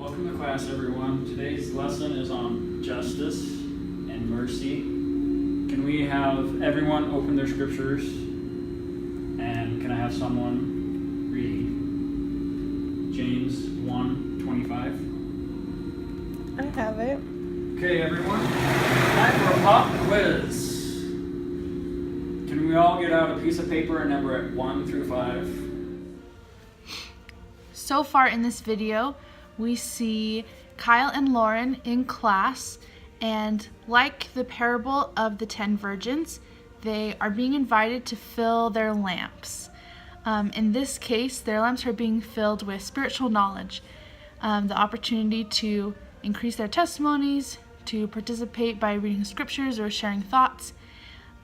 Welcome to class, everyone. Today's lesson is on justice and mercy. Can we have everyone open their scriptures? And can I have someone read James 1:25? I have it. Okay, everyone. Time for a pop quiz. Can we all get out a piece of paper and number it 1 through 5? So far in this video, we see Kyle and Lauren in class, and like the parable of the 10 virgins, they are being invited to fill their lamps. In this case, their lamps are being filled with spiritual knowledge, the opportunity to increase their testimonies, to participate by reading scriptures or sharing thoughts.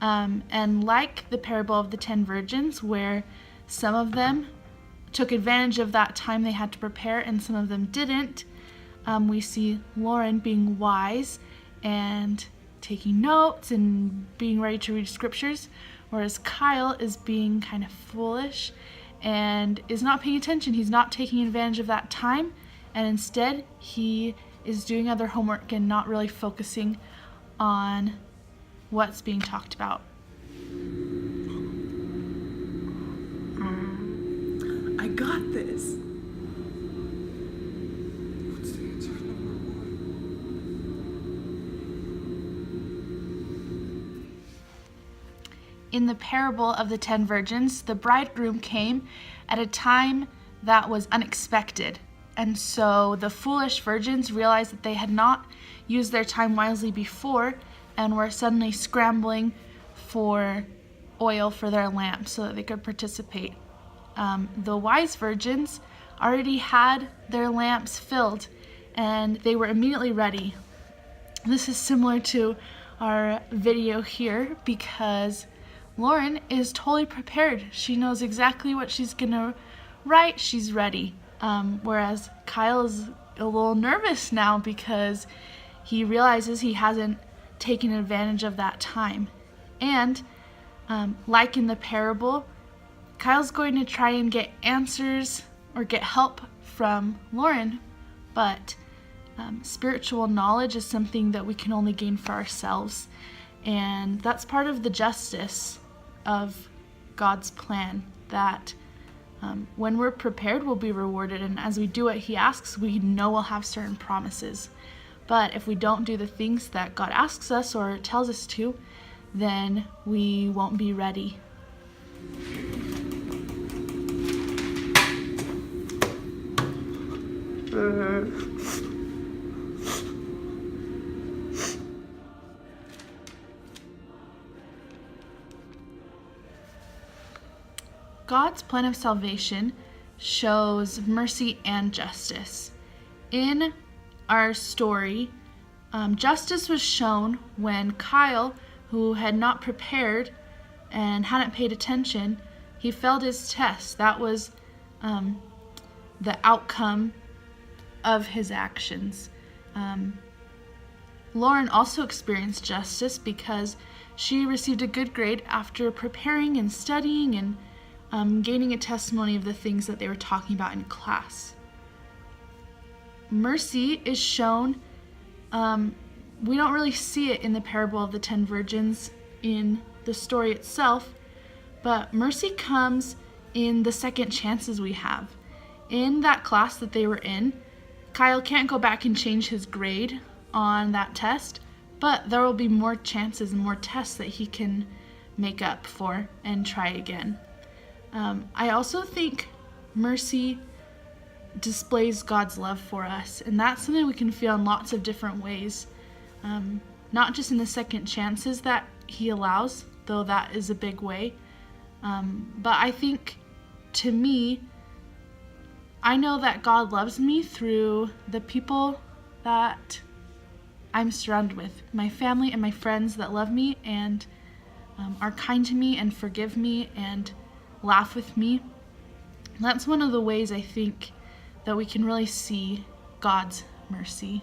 And like the parable of the 10 virgins, where some of them took advantage of that time they had to prepare and some of them didn't, we see Lauren being wise and taking notes and being ready to read scriptures, whereas Kyle is being kind of foolish and is not paying attention. He's not taking advantage of that time, and instead he is doing other homework and not really focusing on what's being talked about. I got this. What's the answer to number 1? In the parable of the 10 virgins, the bridegroom came at a time that was unexpected. And so the foolish virgins realized that they had not used their time wisely before and were suddenly scrambling for oil for their lamps so that they could participate. The wise virgins already had their lamps filled and they were immediately ready. This is similar to our video here because Lauren is totally prepared. She knows exactly what she's gonna write. She's ready. Whereas Kyle is a little nervous now because he realizes he hasn't taken advantage of that time. And like in the parable, Kyle's going to try and get answers or get help from Lauren, but spiritual knowledge is something that we can only gain for ourselves. And that's part of the justice of God's plan, that when we're prepared, we'll be rewarded. And as we do what He asks, we know we'll have certain promises. But if we don't do the things that God asks us or tells us to, then we won't be ready. God's plan of salvation shows mercy and justice. In our story, justice was shown when Kyle, who had not prepared and hadn't paid attention, he failed his test. That was the outcome of his actions. Lauren also experienced justice because she received a good grade after preparing and studying and gaining a testimony of the things that they were talking about in class. Mercy is shown, we don't really see it in the parable of the 10 virgins in the story itself, but mercy comes in the second chances we have. In that class that they were in, Kyle can't go back and change his grade on that test, but there will be more chances and more tests that he can make up for and try again. I also think mercy displays God's love for us, and that's something we can feel in lots of different ways. Not just in the second chances that He allows, though that is a big way, but I think, to me, I know that God loves me through the people that I'm surrounded with, my family and my friends that love me and are kind to me and forgive me and laugh with me. That's one of the ways I think that we can really see God's mercy.